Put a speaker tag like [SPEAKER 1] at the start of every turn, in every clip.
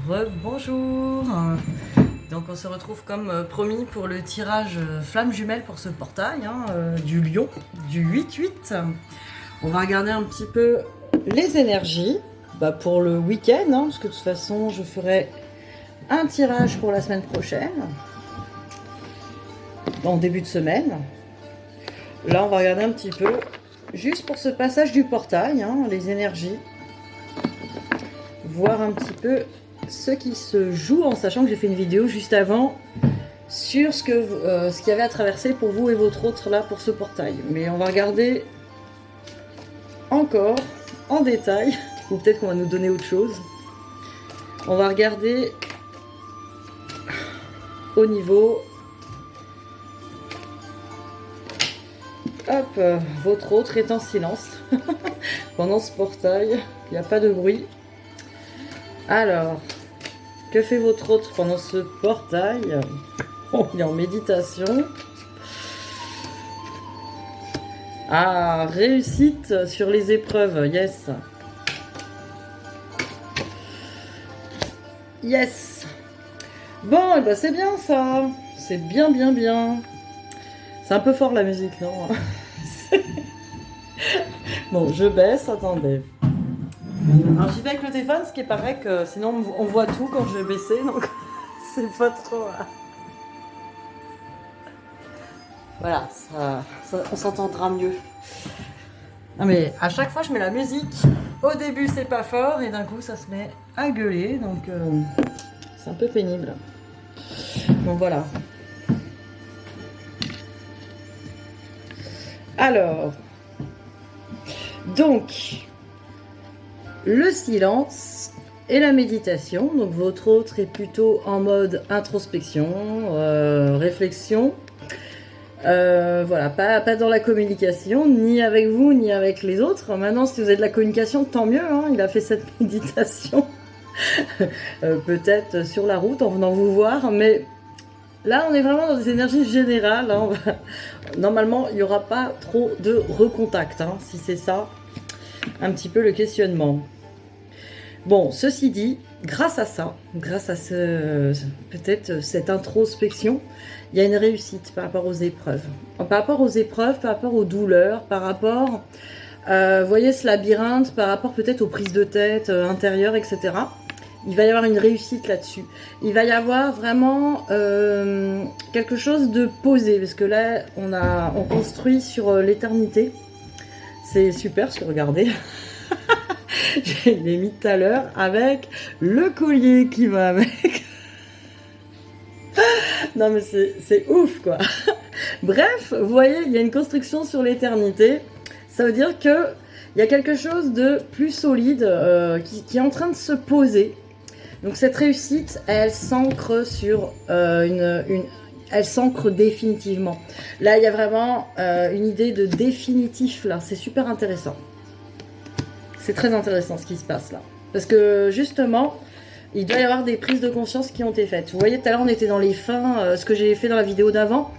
[SPEAKER 1] Rebonjour. Donc on se retrouve comme promis pour le tirage flamme jumelle pour ce portail du lion, du 8-8. On va regarder un petit peu les énergies pour le week-end, parce que de toute façon je ferai un tirage pour la semaine prochaine, en début de semaine. Là on va regarder un petit peu, juste pour ce passage du portail, les énergies. Voir un petit peu ce qui se joue, en sachant que j'ai fait une vidéo juste avant sur ce qu'il y avait à traverser pour vous et votre autre là pour ce portail. Mais on va regarder encore en détail, ou peut-être qu'on va nous donner autre chose. On va regarder au niveau. Hop, votre autre est en silence pendant ce portail, il n'y a pas de bruit. Alors, que fait votre autre pendant ce portail? Oh, il est en méditation. Ah, réussite sur les épreuves, yes. Yes. Bon, et ben c'est bien ça. C'est bien, bien, bien. C'est un peu fort la musique, non? Bon, je baisse, attendez. Alors j'y vais avec le téléphone, ce qui est pareil que sinon on voit tout quand je vais baisser, donc c'est pas trop... Voilà, on s'entendra mieux. Non mais à chaque fois je mets la musique, au début c'est pas fort et d'un coup ça se met à gueuler, donc c'est un peu pénible. Donc voilà. Alors, donc... le silence et la méditation. Donc votre autre est plutôt en mode introspection, réflexion. Voilà, pas dans la communication, ni avec vous, ni avec les autres. Maintenant, si vous avez de la communication, tant mieux. Il a fait cette méditation. Peut-être sur la route en venant vous voir, mais là, on est vraiment dans des énergies générales. Normalement, il n'y aura pas trop de recontact, si c'est ça. Un petit peu le questionnement. Bon, ceci dit, grâce à ça, grâce à peut-être cette introspection, il y a une réussite par rapport aux épreuves. Par rapport aux épreuves, par rapport aux douleurs, par rapport, vous voyez ce labyrinthe, par rapport peut-être aux prises de tête intérieures, etc. Il va y avoir une réussite là-dessus. Il va y avoir vraiment quelque chose de posé, parce que là, on construit sur l'éternité. C'est super ce que regardez. Je l'ai mis tout à l'heure avec le collier qui va avec. Non mais c'est ouf quoi. Bref, vous voyez, il y a une construction sur l'éternité. Ça veut dire que il y a quelque chose de plus solide qui est en train de se poser. Donc cette réussite, elle s'ancre sur elle s'ancre définitivement. Là, il y a vraiment une idée de définitif là. C'est super intéressant. C'est très intéressant ce qui se passe là. Parce que justement, il doit y avoir des prises de conscience qui ont été faites. Vous voyez, tout à l'heure, on était dans les fins, ce que j'ai fait dans la vidéo d'avant.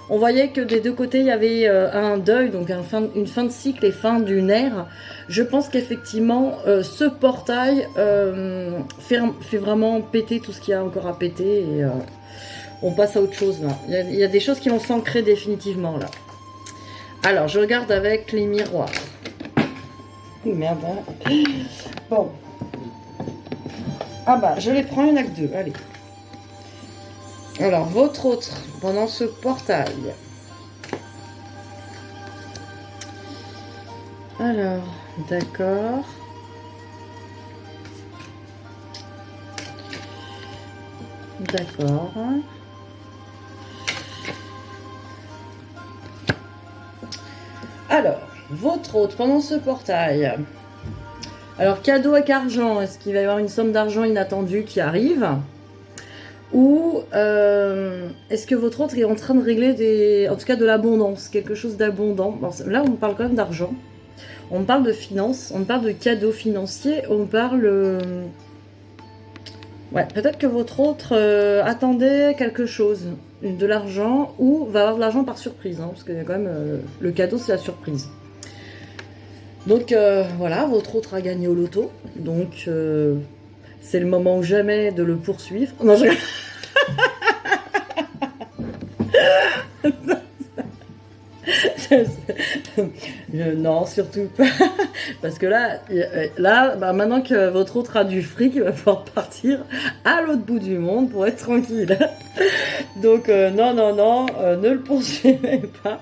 [SPEAKER 1] On voyait que des deux côtés, il y avait un deuil, donc une fin de cycle et fin d'une ère. Je pense qu'effectivement, ce portail fait vraiment péter tout ce qu'il y a encore à péter. Et on passe à autre chose là. Il y a des choses qui vont s'ancrer définitivement là. Alors, je regarde avec les miroirs. Merde. Bon. Ah bah, je les prends, il n'y en a que deux. Allez. Alors, votre autre, pendant ce portail. Alors, d'accord. D'accord. Alors, votre autre, pendant ce portail. Alors, cadeau avec argent, est-ce qu'il va y avoir une somme d'argent inattendue qui arrive? Ou est-ce que votre autre est en train de régler en tout cas de l'abondance, quelque chose d'abondant? Bon, là, on parle quand même d'argent. On parle de finances, on parle de cadeaux financiers, on parle... ouais, peut-être que votre autre attendait quelque chose, de l'argent, ou va avoir de l'argent par surprise, parce que quand même, le cadeau, c'est la surprise. Donc voilà, votre autre a gagné au loto, donc c'est le moment ou jamais de le poursuivre. Non, non, surtout pas. Parce que là bah, maintenant que votre autre a du fric, il va pouvoir partir à l'autre bout du monde pour être tranquille. Donc, non, ne le poursuivez pas.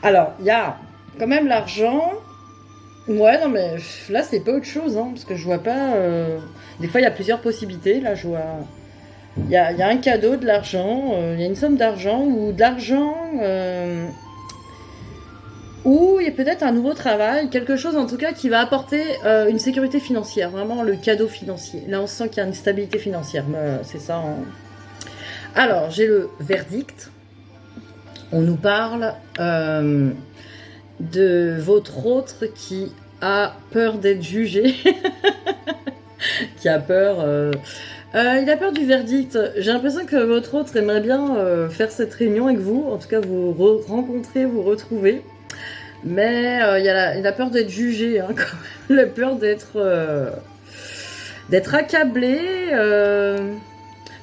[SPEAKER 1] Alors, il y a quand même l'argent. Ouais, non, mais là, c'est pas autre chose, hein, parce que je vois pas. Des fois, il y a plusieurs possibilités. Là, je vois. Il y a un cadeau, de l'argent, il y a une somme d'argent, ou de l'argent. Ou il y a peut-être un nouveau travail, quelque chose en tout cas qui va apporter une sécurité financière, vraiment le cadeau financier. Là, on sent qu'il y a une stabilité financière, c'est ça. Hein. Alors, j'ai le verdict. On nous parle de votre autre qui a peur d'être jugé, qui a peur... il a peur du verdict. J'ai l'impression que votre autre aimerait bien faire cette réunion avec vous, en tout cas vous rencontrer, vous retrouver. Mais il a peur d'être jugé, hein, quand même. Il a peur d'être accablé.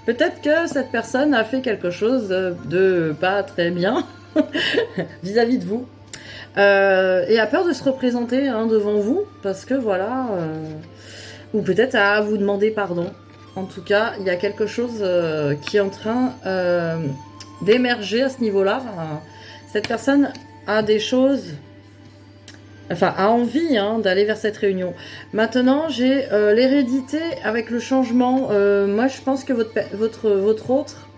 [SPEAKER 1] Peut-être que cette personne a fait quelque chose de pas très bien vis-à-vis de vous. Et a peur de se représenter hein, devant vous, parce que voilà. Ou peut-être à vous demander pardon. En tout cas, il y a quelque chose qui est en train d'émerger à ce niveau-là. Enfin, cette personne a des choses... Enfin, a envie hein, d'aller vers cette réunion. Maintenant, j'ai l'hérédité avec le changement. Moi, je pense que votre autre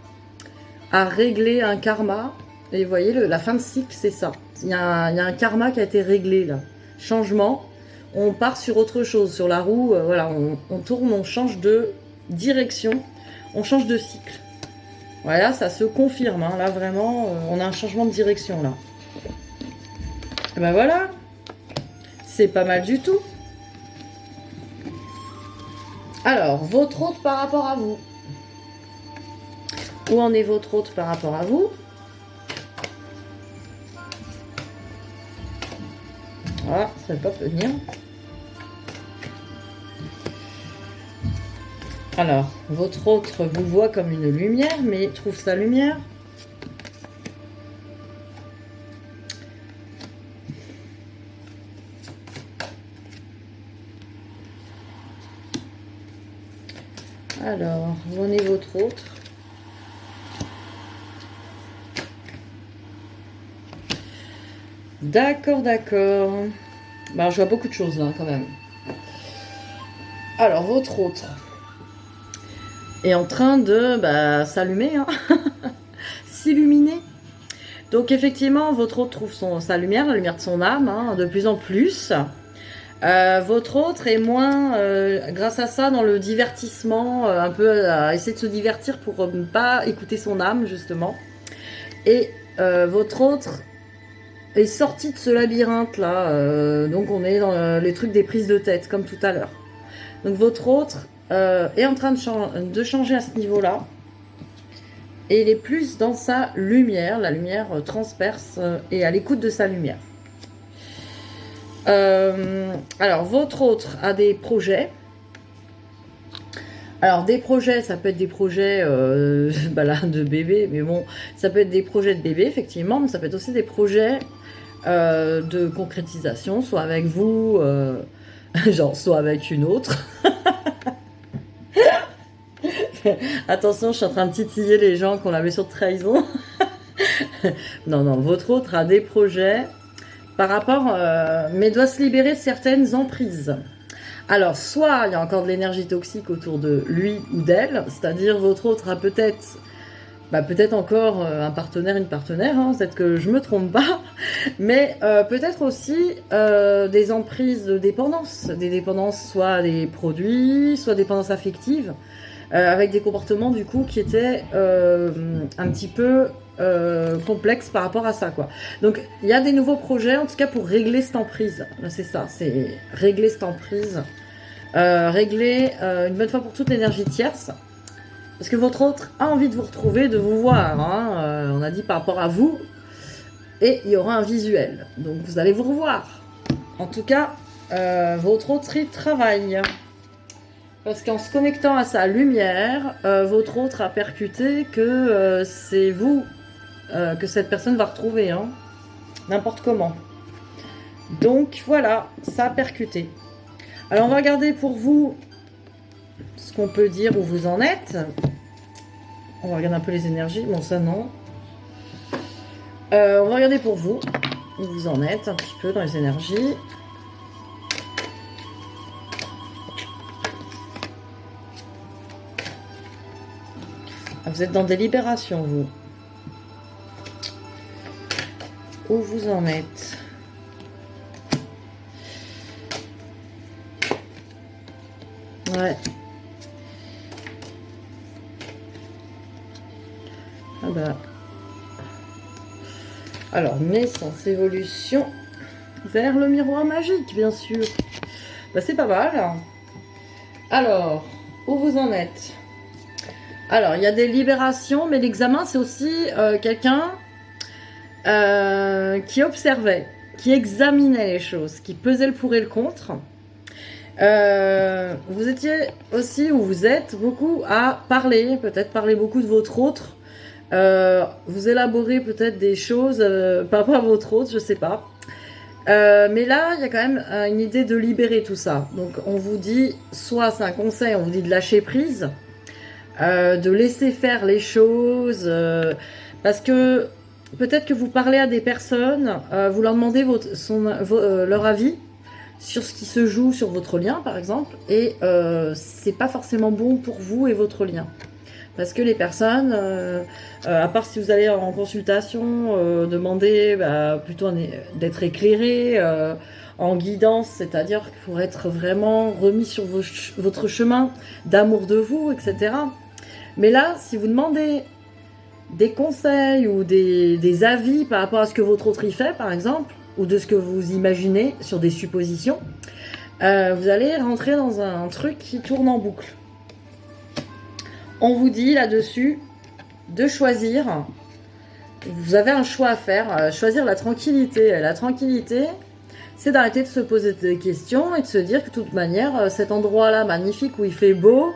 [SPEAKER 1] a réglé un karma. Et vous voyez, la fin de cycle, c'est ça. Il y a un karma qui a été réglé, là. Changement. On part sur autre chose, sur la roue. Voilà, on tourne, on change de direction. On change de cycle. Voilà, ça se confirme. Hein, là, vraiment, on a un changement de direction, là. Et ben voilà. C'est pas mal du tout. Alors, votre autre par rapport à vous. Où en est votre autre par rapport à vous? Voilà, ça ne va pas venir. Alors, votre autre vous voit comme une lumière, mais trouve sa lumière. Alors, où en est votre autre? D'accord, d'accord. Bah, je vois beaucoup de choses là, quand même. Alors, votre autre est en train de s'allumer, hein. S'illuminer. Donc, effectivement, votre autre trouve sa lumière, la lumière de son âme, hein, de plus en plus. Votre autre est moins, grâce à ça, dans le divertissement, un peu à essayer de se divertir pour ne pas écouter son âme, justement. Et votre autre est sorti de ce labyrinthe là, donc on est dans les trucs des prises de tête, comme tout à l'heure. Donc votre autre est en train de changer à ce niveau-là. Et il est plus dans sa lumière, la lumière transperce et à l'écoute de sa lumière. Alors, votre autre a des projets. Alors, des projets, ça peut être des projets là, de bébé, mais bon, ça peut être des projets de bébé, effectivement, mais ça peut être aussi des projets de concrétisation, soit avec vous, genre, soit avec une autre. Attention, je suis en train de titiller les gens qu'on avait sur trahison. Non, votre autre a des projets par rapport, mais doit se libérer de certaines emprises. Alors, soit il y a encore de l'énergie toxique autour de lui ou d'elle, c'est-à-dire votre autre a peut-être encore un partenaire, une partenaire, hein, peut-être que je me trompe pas, mais peut-être aussi des emprises de dépendance, des dépendances soit des produits, soit dépendances affectives, avec des comportements du coup qui étaient un petit peu complexe par rapport à ça, quoi. Donc il y a des nouveaux projets en tout cas pour régler cette emprise. C'est ça, c'est régler cette emprise, régler une bonne fois pour toutes l'énergie tierce, parce que votre autre a envie de vous retrouver, de vous voir, hein. On a dit par rapport à vous, et il y aura un visuel, donc vous allez vous revoir. En tout cas, votre autre y travaille. Parce qu'en se connectant à sa lumière, votre autre a percuté que c'est vous que cette personne va retrouver, hein, n'importe comment. Donc voilà, ça a percuté. Alors on va regarder pour vous ce qu'on peut dire où vous en êtes. On va regarder un peu les énergies. Bon, ça non. On va regarder pour vous où vous en êtes un petit peu dans les énergies. Vous êtes dans des libérations, vous. Où vous en êtes? Ouais. Ah bah. Alors, naissance, évolution vers le miroir magique, bien sûr. Bah, c'est pas mal. Alors, où vous en êtes? Alors, il y a des libérations, mais l'examen, c'est aussi quelqu'un qui observait, qui examinait les choses, qui pesait le pour et le contre. Vous étiez aussi, ou vous êtes, beaucoup à parler, peut-être parler beaucoup de votre autre. Vous élaborez peut-être des choses par rapport à votre autre, je sais pas. Mais là, il y a quand même une idée de libérer tout ça. Donc, on vous dit, soit c'est un conseil, on vous dit de lâcher prise, de laisser faire les choses, parce que peut-être que vous parlez à des personnes, vous leur demandez leur avis sur ce qui se joue sur votre lien, par exemple, et c'est pas forcément bon pour vous et votre lien. Parce que les personnes, à part si vous allez en consultation, demander plutôt d'être éclairé, en guidance, c'est-à-dire pour être vraiment remis sur votre chemin d'amour de vous, etc. Mais là, si vous demandez des conseils ou des avis par rapport à ce que votre autre y fait, par exemple, ou de ce que vous imaginez sur des suppositions, vous allez rentrer dans un truc qui tourne en boucle. On vous dit là-dessus de choisir. Vous avez un choix à faire, choisir la tranquillité. La tranquillité, c'est d'arrêter de se poser des questions et de se dire que de toute manière, cet endroit-là magnifique où il fait beau,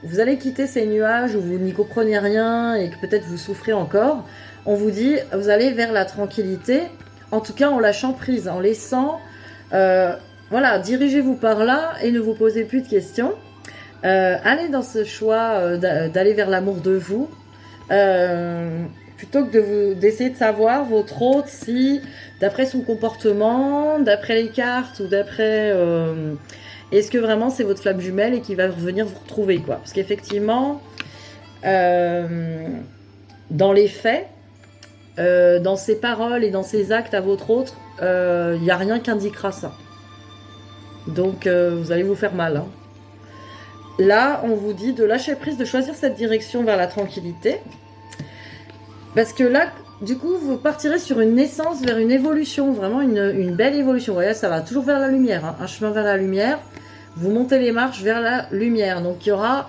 [SPEAKER 1] vous allez quitter ces nuages où vous n'y comprenez rien et que peut-être vous souffrez encore. On vous dit, vous allez vers la tranquillité, en tout cas en lâchant prise, en laissant, voilà, dirigez-vous par là et ne vous posez plus de questions. Allez dans ce choix d'aller vers l'amour de vous, plutôt que d'essayer de savoir votre autre si, d'après son comportement, d'après les cartes ou d'après... est-ce que vraiment c'est votre flamme jumelle et qui va revenir vous retrouver, quoi. Parce qu'effectivement, dans les faits, dans ses paroles et dans ses actes à votre autre, il n'y a rien qui indiquera ça. Donc vous allez vous faire mal, hein. Là, on vous dit de lâcher prise, de choisir cette direction vers la tranquillité. Parce que là, du coup, vous partirez sur une naissance vers une évolution, vraiment une belle évolution. Vous voyez, ça va toujours vers la lumière, hein, un chemin vers la lumière. Vous montez les marches vers la lumière. Donc, il y aura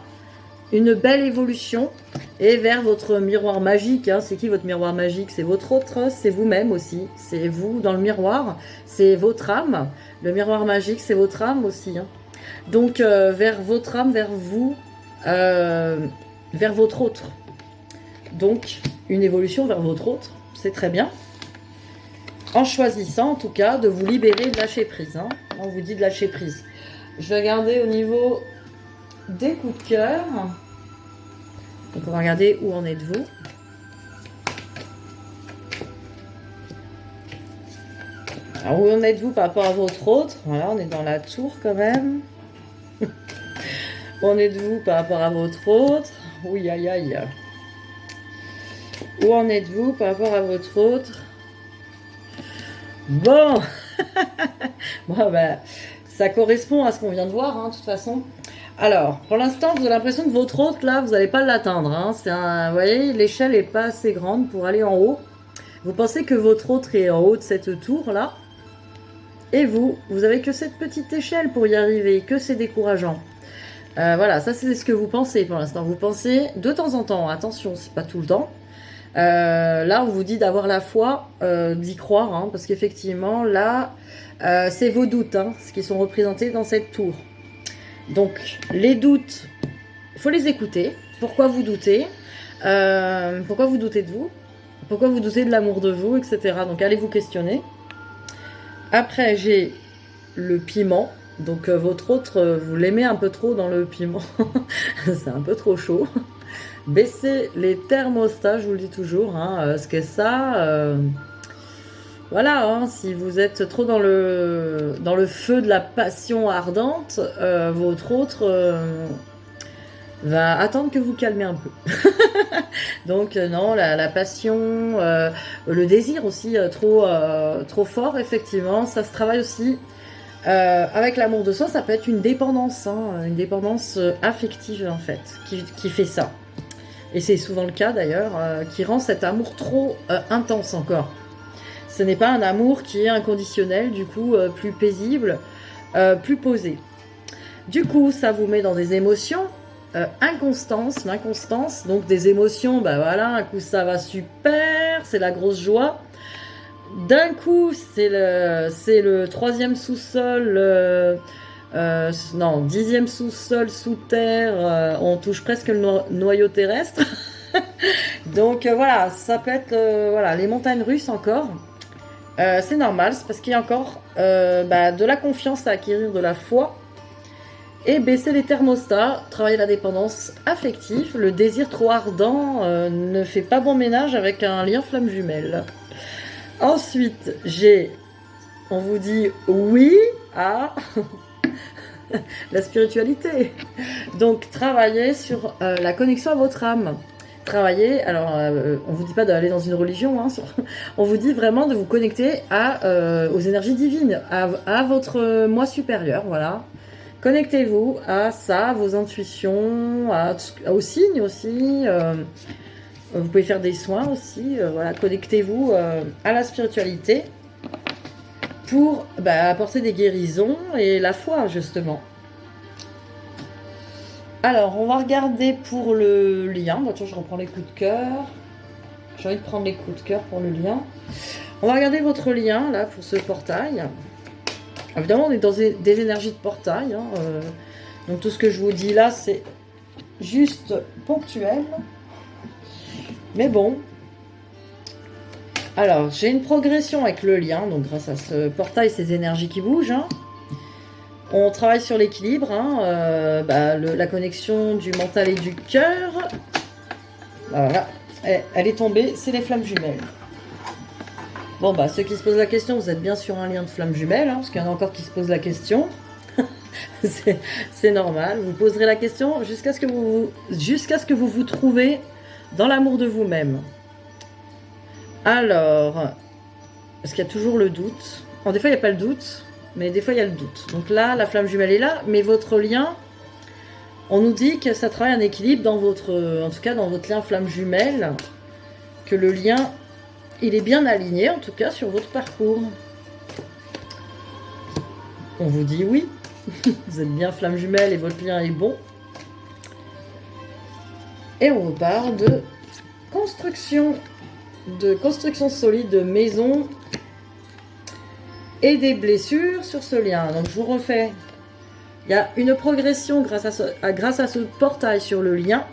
[SPEAKER 1] une belle évolution et vers votre miroir magique. Hein. C'est qui votre miroir magique? C'est votre autre, c'est vous-même aussi. C'est vous dans le miroir, c'est votre âme. Le miroir magique, c'est votre âme aussi, hein. Donc, vers votre âme, vers vous, vers votre autre. Donc, une évolution vers votre autre, c'est très bien. En choisissant, en tout cas, de vous libérer, de lâcher prise, hein. On vous dit de lâcher prise. Je vais regarder au niveau des coups de cœur. Donc, on va regarder où en êtes-vous. Alors, où en êtes-vous par rapport à votre autre? Voilà, on est dans la tour quand même. Où en êtes-vous par rapport à votre autre? Oui, aïe, aïe. Où en êtes-vous par rapport à votre autre? Bon. Bon, bah, ça correspond à ce qu'on vient de voir, hein, de toute façon. Alors, pour l'instant, vous avez l'impression que votre autre, là, vous n'allez pas l'atteindre, hein. Vous voyez, l'échelle n'est pas assez grande pour aller en haut. Vous pensez que votre autre est en haut de cette tour-là. Et vous avez que cette petite échelle pour y arriver, que c'est décourageant. Voilà, ça c'est ce que vous pensez pour l'instant. Vous pensez de temps en temps, attention, c'est pas tout le temps. Là, on vous dit d'avoir la foi, d'y croire, hein, parce qu'effectivement, là, c'est vos doutes, hein, ce qui sont représentés dans cette tour. Donc, les doutes, il faut les écouter. Pourquoi vous doutez? Pourquoi vous doutez de vous? Pourquoi vous doutez de l'amour de vous, etc. Donc, allez vous questionner. Après, j'ai le piment. Donc, votre autre, vous l'aimez un peu trop dans le piment. C'est un peu trop chaud. Baissez les thermostats, je vous le dis toujours. Hein, ce qu'est ça... Voilà, hein, si vous êtes trop dans le feu de la passion ardente, votre autre va attendre que vous calmez un peu. Donc non, la passion, le désir aussi trop fort, effectivement, ça se travaille aussi. Avec l'amour de soi, ça peut être une dépendance affective en fait, qui fait ça. Et c'est souvent le cas d'ailleurs, qui rend cet amour trop intense encore. Ce n'est pas un amour qui est inconditionnel, du coup plus paisible, plus posé. Du coup, ça vous met dans des émotions, l'inconstance, donc des émotions, bah voilà, un coup ça va super, c'est la grosse joie. D'un coup, c'est le troisième sous-sol, non, 10e sous-sol sous terre, on touche presque le noyau terrestre. Donc voilà, ça peut être voilà, les montagnes russes encore. C'est normal, c'est parce qu'il y a encore de la confiance à acquérir, de la foi. Et baisser les thermostats, travailler la dépendance affective. Le désir trop ardent ne fait pas bon ménage avec un lien flamme jumelle. Ensuite, on vous dit oui à la spiritualité. Donc, travaillez sur la connexion à votre âme. Travailler, alors on vous dit pas d'aller dans une religion, hein, on vous dit vraiment de vous connecter aux énergies divines, à votre moi supérieur, voilà. Connectez-vous à ça, à vos intuitions, aux signes aussi. Vous pouvez faire des soins aussi, voilà. Connectez-vous à la spiritualité pour apporter des guérisons et la foi justement. Alors, on va regarder pour le lien. Bon, tiens, je reprends les coups de cœur. J'ai envie de prendre les coups de cœur pour le lien. On va regarder votre lien, là, pour ce portail. Évidemment, on est dans des énergies de portail. Hein, donc, tout ce que je vous dis là, c'est juste ponctuel. Mais bon. Alors, j'ai une progression avec le lien. Donc, grâce à ce portail, ces énergies qui bougent, hein. On travaille sur l'équilibre, hein, la connexion du mental et du cœur. Voilà, elle est tombée, c'est les flammes jumelles. Bon, ceux qui se posent la question, vous êtes bien sur un lien de flammes jumelles, hein, parce qu'il y en a encore qui se posent la question. C'est normal, vous poserez la question jusqu'à ce que vous vous trouvez dans l'amour de vous-même. Alors, parce qu'il y a toujours le doute. Des fois, il n'y a pas le doute. Mais des fois, il y a le doute. Donc là, la flamme jumelle est là. Mais votre lien, on nous dit que ça travaille un équilibre en tout cas dans votre lien flamme jumelle. Que le lien, il est bien aligné, en tout cas, sur votre parcours. On vous dit oui. Vous êtes bien flamme jumelle et votre lien est bon. Et on vous parle de construction solide de maison et des blessures sur ce lien. Donc je vous refais. Il y a une progression grâce à ce portail sur le lien.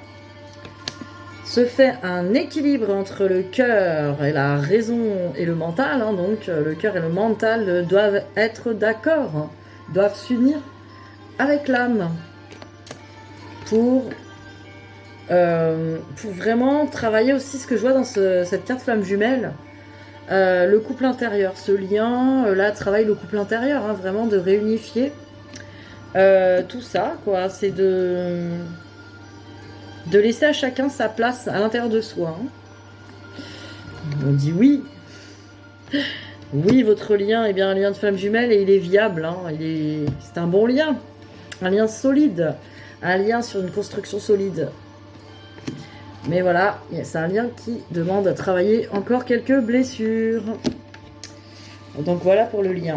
[SPEAKER 1] Se fait un équilibre entre le cœur et la raison et le mental. Hein. Donc le cœur et le mental doivent être d'accord, hein, doivent s'unir avec l'âme pour vraiment travailler aussi ce que je vois dans cette carte flamme jumelle. Le couple intérieur, ce lien, là, travaille le couple intérieur, hein, vraiment de réunifier tout ça, quoi. C'est de laisser à chacun sa place à l'intérieur de soi. Hein. On dit oui. Oui, votre lien est bien un lien de flamme jumelle et il est viable. Hein. C'est un bon lien, un lien solide, un lien sur une construction solide. Mais voilà, c'est un lien qui demande à travailler encore quelques blessures. Donc voilà pour le lien.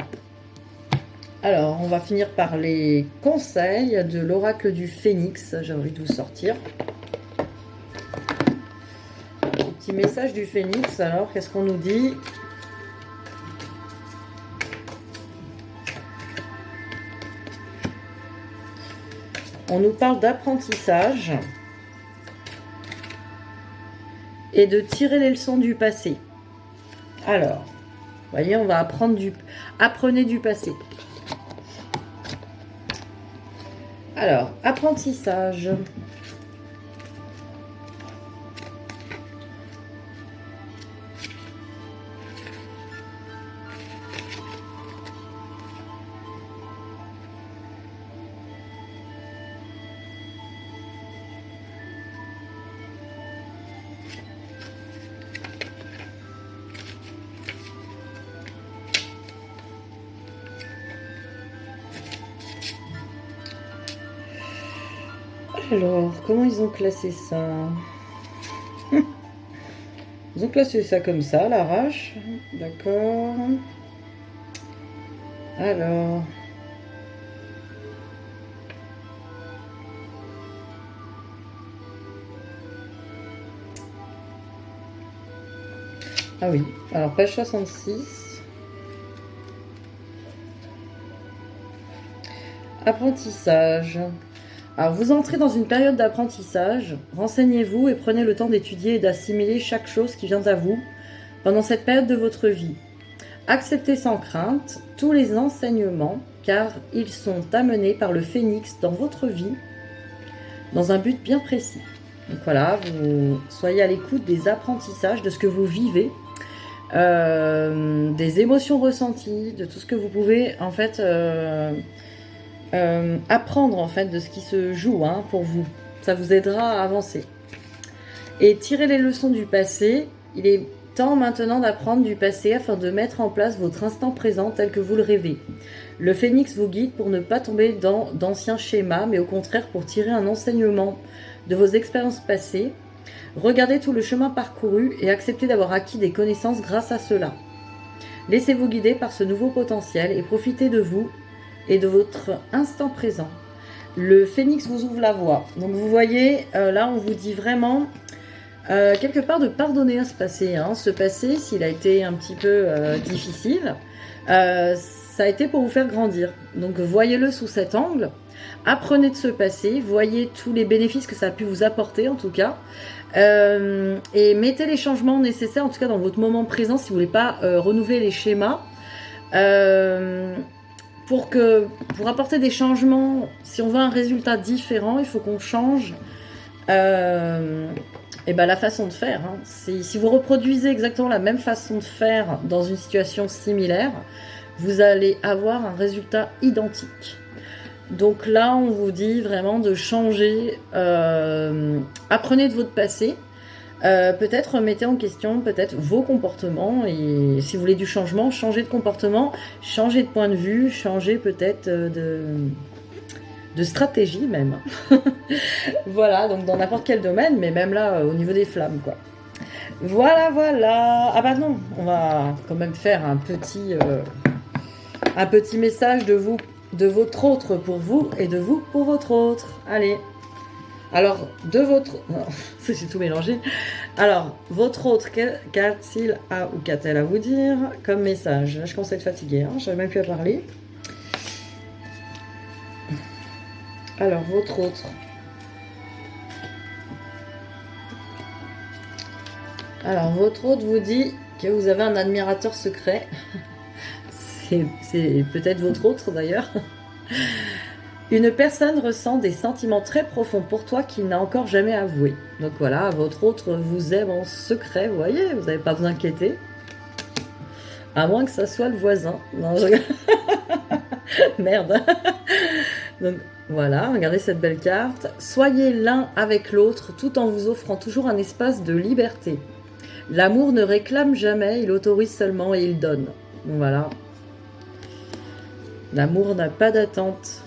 [SPEAKER 1] Alors, on va finir par les conseils de l'oracle du Phénix. J'ai envie de vous sortir. Petit message du Phénix. Alors, qu'est-ce qu'on nous dit ? on nous parle d'apprentissage et de tirer les leçons du passé. Alors, vous voyez, on va apprenez du passé. Alors, apprentissage. Alors, comment ils ont classé ça? Ils ont classé ça comme ça, à l'arrache. D'accord. Alors. Ah oui, alors page 66. Apprentissage. Alors, vous entrez dans une période d'apprentissage. Renseignez-vous et prenez le temps d'étudier et d'assimiler chaque chose qui vient à vous pendant cette période de votre vie. Acceptez sans crainte tous les enseignements, car ils sont amenés par le phénix dans votre vie, dans un but bien précis. Donc voilà, vous soyez à l'écoute des apprentissages, de ce que vous vivez, des émotions ressenties, de tout ce que vous pouvez en fait apprendre en fait de ce qui se joue pour vous. Ça vous aidera à avancer. Et tirer les leçons du passé. Il est temps maintenant d'apprendre du passé afin de mettre en place votre instant présent tel que vous le rêvez. Le phénix vous guide pour ne pas tomber dans d'anciens schémas, mais au contraire pour tirer un enseignement de vos expériences passées. Regardez tout le chemin parcouru et acceptez d'avoir acquis des connaissances grâce à cela. Laissez-vous guider par ce nouveau potentiel et profitez de vous et de votre instant présent. Le phénix vous ouvre la voie. Donc vous voyez, là on vous dit vraiment quelque part de pardonner à ce passé. Ce passé, s'il a été un petit peu difficile, ça a été pour vous faire grandir. Donc voyez-le sous cet angle. Apprenez de ce passé, voyez tous les bénéfices que ça a pu vous apporter en tout cas. Et mettez les changements nécessaires, en tout cas dans votre moment présent, si vous ne voulez pas renouveler les schémas. Pour apporter des changements, si on veut un résultat différent, il faut qu'on change la façon de faire. Si vous reproduisez exactement la même façon de faire dans une situation similaire, vous allez avoir un résultat identique. Donc là, on vous dit vraiment de changer. Apprenez de votre passé. Peut-être remettez en question peut-être vos comportements, et si vous voulez du changement, changez de comportement, changez de point de vue, changez peut-être de stratégie même. Voilà, donc dans n'importe quel domaine, mais même là au niveau des flammes quoi. Voilà. Ah bah non, on va quand même faire un petit message de votre autre pour vous et de vous pour votre autre. Allez. Alors, j'ai tout mélangé. Alors, votre autre, qu'a-t-il ou qu'a-t-elle à vous dire comme message? Là, je commence à être fatiguée, j'avais même plus à parler. Alors, votre autre. Alors, votre autre vous dit que vous avez un admirateur secret. C'est peut-être votre autre d'ailleurs. Une personne ressent des sentiments très profonds pour toi qu'il n'a encore jamais avoués. Donc voilà, votre autre vous aime en secret, vous voyez, vous n'avez pas à vous inquiéter. À moins que ça soit le voisin. Non, je... Merde. Donc voilà, regardez cette belle carte. Soyez l'un avec l'autre tout en vous offrant toujours un espace de liberté. L'amour ne réclame jamais, il autorise seulement et il donne. Donc voilà. L'amour n'a pas d'attente.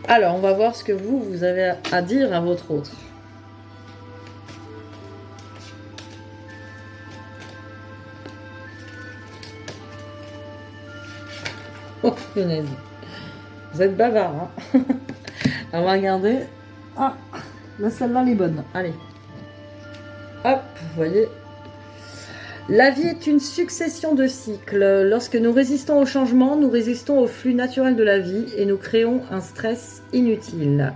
[SPEAKER 1] Alors, on va voir ce que vous avez à dire à votre autre. Oh, punaise. Vous êtes bavard, On va regarder. Ah, là, celle-là, elle est bonne. Allez. Hop, vous voyez. La vie est une succession de cycles. Lorsque nous résistons au changement, nous résistons au flux naturel de la vie et nous créons un stress inutile.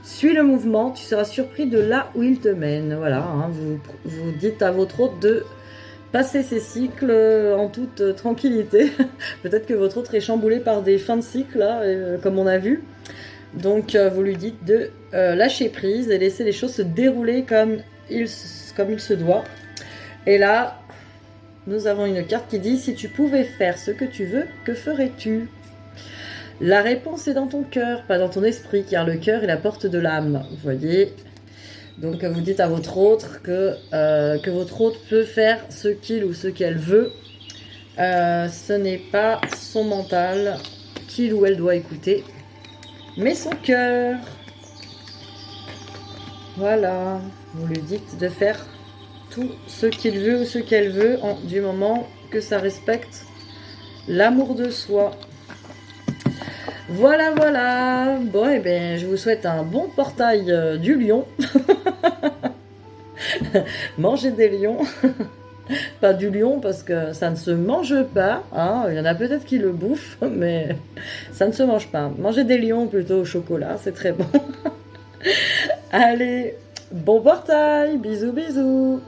[SPEAKER 1] Suis le mouvement, tu seras surpris de là où il te mène. Voilà, hein, vous dites à votre hôte de passer ces cycles en toute tranquillité. Peut-être que votre hôte est chamboulé par des fins de cycle, là, comme on a vu. Donc vous lui dites de lâcher prise et laisser les choses se dérouler comme il se doit. Et là, nous avons une carte qui dit « Si tu pouvais faire ce que tu veux, que ferais-tu » La réponse est dans ton cœur, pas dans ton esprit, car le cœur est la porte de l'âme. Vous voyez. Donc vous dites à votre hôte que votre hôte peut faire ce qu'il ou ce qu'elle veut. Ce n'est pas son mental qu'il ou elle doit écouter, mais son cœur. Voilà. Vous lui dites de faire tout ce qu'il veut ou ce qu'elle veut, du moment que ça respecte l'amour de soi. Voilà, voilà. Bon, et bien, je vous souhaite un bon portail du lion. Mangez des lions. Pas du lion parce que ça ne se mange pas. Hein. Il y en a peut-être qui le bouffent, mais ça ne se mange pas. Mangez des lions plutôt au chocolat, c'est très bon. Allez, bon portail. Bisous, bisous.